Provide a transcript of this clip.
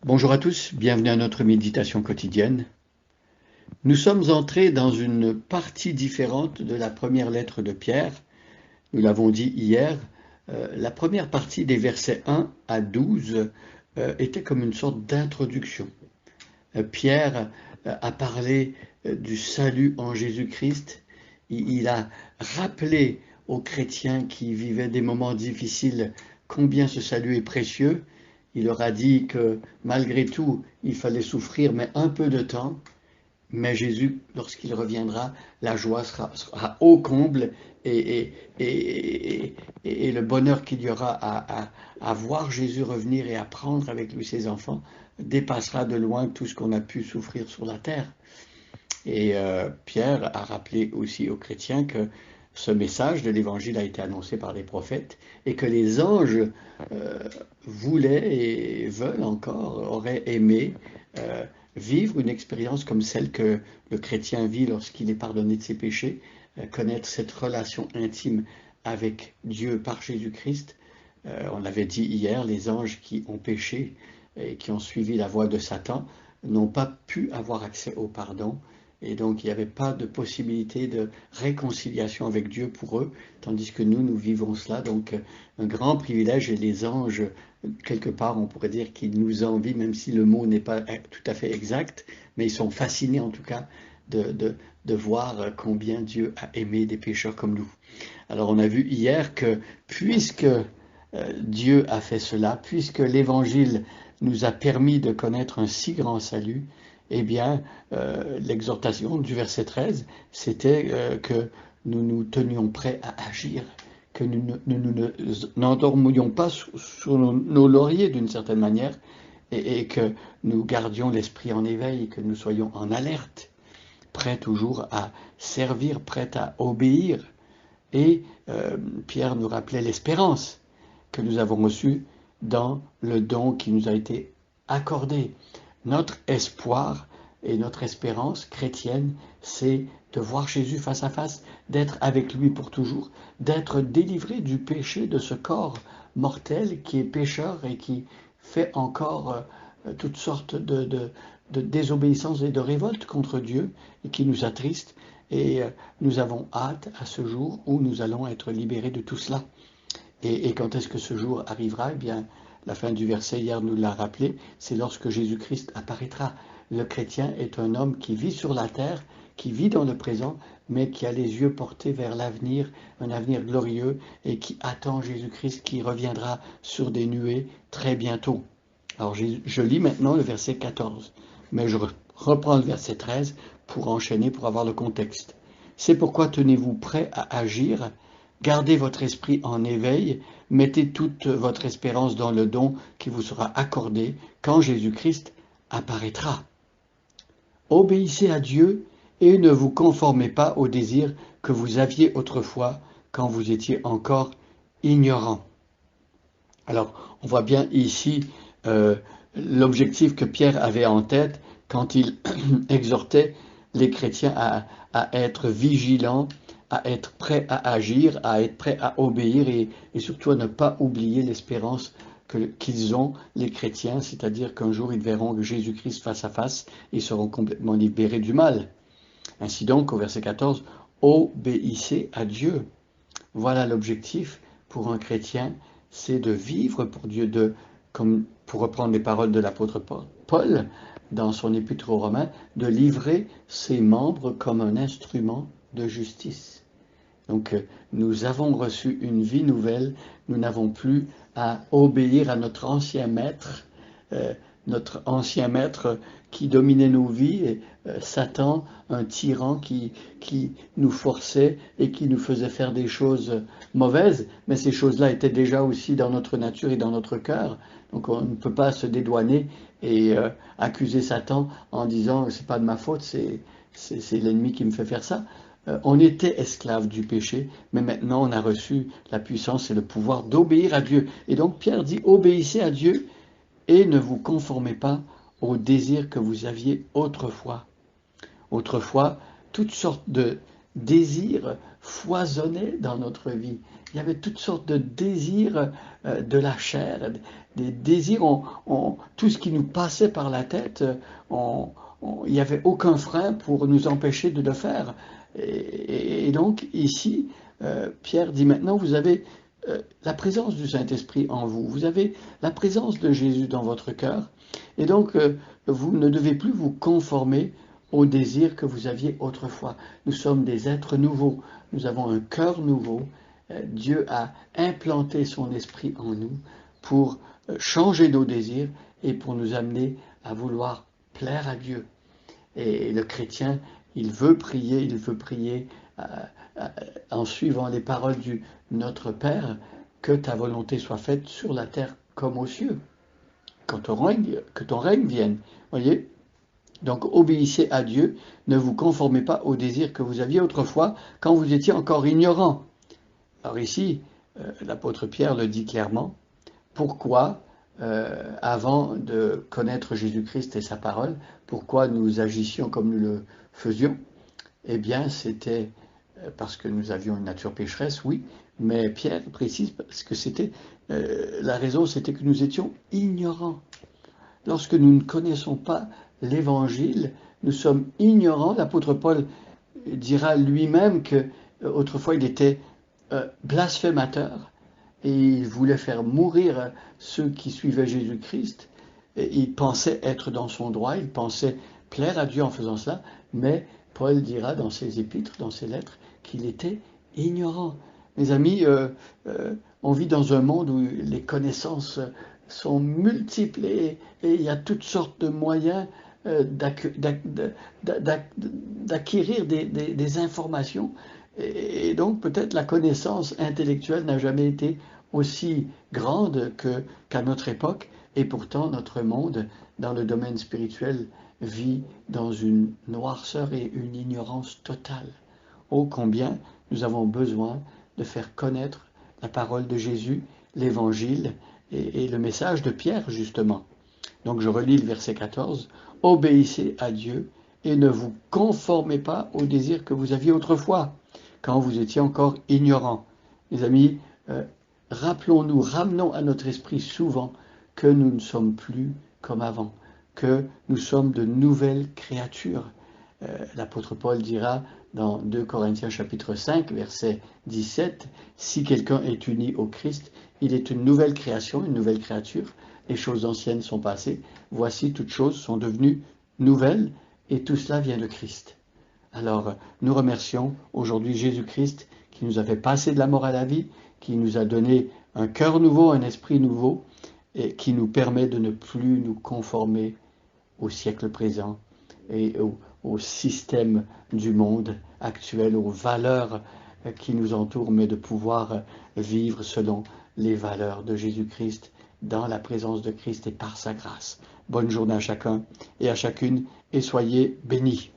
Bonjour à tous, bienvenue à notre méditation quotidienne. Nous sommes entrés dans une partie différente de la première lettre de Pierre. Nous l'avons dit hier, la première partie des versets 1 à 12 était comme une sorte d'introduction. Pierre a parlé du salut en Jésus-Christ. Il a rappelé aux chrétiens qui vivaient des moments difficiles combien ce salut est précieux. Il leur a dit que malgré tout, il fallait souffrir, mais un peu de temps. Mais Jésus, lorsqu'il reviendra, la joie sera au comble et le bonheur qu'il y aura à voir Jésus revenir et à prendre avec lui ses enfants dépassera de loin tout ce qu'on a pu souffrir sur la terre. Et Pierre a rappelé aussi aux chrétiens que ce message de l'Évangile a été annoncé par les prophètes et que les anges voulaient et veulent encore, auraient aimé vivre une expérience comme celle que le chrétien vit lorsqu'il est pardonné de ses péchés, connaître cette relation intime avec Dieu par Jésus-Christ. On l'avait dit hier, les anges qui ont péché et qui ont suivi la voie de Satan n'ont pas pu avoir accès au pardon. Et donc, il n'y avait pas de possibilité de réconciliation avec Dieu pour eux, tandis que nous vivons cela. Donc, un grand privilège, et les anges, quelque part, on pourrait dire qu'ils nous envient, même si le mot n'est pas tout à fait exact, mais ils sont fascinés en tout cas de voir combien Dieu a aimé des pécheurs comme nous. Alors, on a vu hier que puisque Dieu a fait cela, puisque l'Évangile nous a permis de connaître un si grand salut, eh bien, l'exhortation du verset 13, c'était que nous nous tenions prêts à agir, que nous n'endormions pas sur nos lauriers d'une certaine manière, et que nous gardions l'esprit en éveil, que nous soyons en alerte, prêts toujours à servir, prêts à obéir. Et Pierre nous rappelait l'espérance que nous avons reçue dans le don qui nous a été accordé. Notre espoir et notre espérance chrétienne, c'est de voir Jésus face à face, d'être avec lui pour toujours, d'être délivré du péché de ce corps mortel qui est pécheur et qui fait encore toutes sortes de désobéissance et de révolte contre Dieu et qui nous attriste. Et nous avons hâte à ce jour où nous allons être libérés de tout cela. Et quand est-ce que ce jour arrivera? Eh bien, la fin du verset hier nous l'a rappelé, c'est lorsque Jésus-Christ apparaîtra. Le chrétien est un homme qui vit sur la terre, qui vit dans le présent, mais qui a les yeux portés vers l'avenir, un avenir glorieux, et qui attend Jésus-Christ qui reviendra sur des nuées très bientôt. Alors je lis maintenant le verset 14, mais je reprends le verset 13 pour enchaîner, pour avoir le contexte. C'est pourquoi tenez-vous prêts à agir, gardez votre esprit en éveil, mettez toute votre espérance dans le don qui vous sera accordé quand Jésus-Christ apparaîtra. Obéissez à Dieu et ne vous conformez pas aux désirs que vous aviez autrefois quand vous étiez encore ignorants. Alors, on voit bien ici l'objectif que Pierre avait en tête quand il exhortait les chrétiens à être vigilants, à être prêts à agir, à être prêts à obéir et surtout à ne pas oublier l'espérance qu'ils ont, les chrétiens, c'est-à-dire qu'un jour ils verront Jésus-Christ face à face et seront complètement libérés du mal. Ainsi donc, au verset 14, obéissez à Dieu. Voilà l'objectif pour un chrétien, c'est de vivre pour Dieu, comme pour reprendre les paroles de l'apôtre Paul dans son épître aux Romains, de livrer ses membres comme un instrument de justice. Donc nous avons reçu une vie nouvelle, nous n'avons plus à obéir à notre ancien maître qui dominait nos vies, Satan, un tyran qui nous forçait et qui nous faisait faire des choses mauvaises, mais ces choses-là étaient déjà aussi dans notre nature et dans notre cœur. Donc on ne peut pas se dédouaner et accuser Satan en disant c'est pas de ma faute, c'est l'ennemi qui me fait faire ça. On était esclave du péché, mais maintenant on a reçu la puissance et le pouvoir d'obéir à Dieu. Et donc Pierre dit obéissez à Dieu et ne vous conformez pas aux désirs que vous aviez autrefois. Autrefois, toutes sortes désirs foisonnaient dans notre vie. Il y avait toutes sortes de désirs de la chair, des désirs, tout ce qui nous passait par la tête, il n'y avait aucun frein pour nous empêcher de le faire. Et donc ici, Pierre dit maintenant, vous avez la présence du Saint-Esprit en vous, vous avez la présence de Jésus dans votre cœur, et donc vous ne devez plus vous conformer aux désirs que vous aviez autrefois. Nous sommes des êtres nouveaux, nous avons un cœur nouveau. Dieu a implanté son esprit en nous pour changer nos désirs et pour nous amener à vouloir plaire à Dieu. Et le chrétien, il veut prier en suivant les paroles du Notre Père, que ta volonté soit faite sur la terre comme aux cieux, que ton règne vienne. Voyez? Donc obéissez à Dieu, ne vous conformez pas aux désirs que vous aviez autrefois quand vous étiez encore ignorants. Alors ici, l'apôtre Pierre le dit clairement. Pourquoi, avant de connaître Jésus-Christ et sa parole, pourquoi nous agissions comme nous le faisions? Eh bien, c'était parce que nous avions une nature pécheresse, oui, mais Pierre précise parce que la raison, c'était que nous étions ignorants. Lorsque nous ne connaissons pas l'Évangile, nous sommes ignorants. L'apôtre Paul dira lui-même que autrefois il était blasphémateur et il voulait faire mourir ceux qui suivaient Jésus-Christ. Il pensait être dans son droit, il pensait plaire à Dieu en faisant cela, mais Paul dira dans ses épîtres, dans ses lettres, qu'il était ignorant. Mes amis, on vit dans un monde où les connaissances sont multiples et il y a toutes sortes de moyens d'acquérir des informations. Et donc peut-être la connaissance intellectuelle n'a jamais été aussi grande qu'à notre époque, et pourtant notre monde, dans le domaine spirituel, vit dans une noirceur et une ignorance totale. Oh, combien nous avons besoin de faire connaître la parole de Jésus, l'Évangile et le message de Pierre, justement. Donc je relis le verset 14. « Obéissez à Dieu et ne vous conformez pas aux désirs que vous aviez autrefois, quand vous étiez encore ignorants. » Les amis, rappelons-nous, ramenons à notre esprit souvent que nous ne sommes plus comme avant, que nous sommes de nouvelles créatures. L'apôtre Paul dira dans 2 Corinthiens chapitre 5, verset 17, « Si quelqu'un est uni au Christ, il est une nouvelle création, une nouvelle créature. Les choses anciennes sont passées. Voici, toutes choses sont devenues nouvelles, et tout cela vient de Christ. » Alors, nous remercions aujourd'hui Jésus-Christ qui nous a fait passer de la mort à la vie, qui nous a donné un cœur nouveau, un esprit nouveau, et qui nous permet de ne plus nous conformer au siècle présent et au système du monde actuel, aux valeurs qui nous entourent, mais de pouvoir vivre selon les valeurs de Jésus-Christ, dans la présence de Christ et par sa grâce. Bonne journée à chacun et à chacune, et soyez bénis.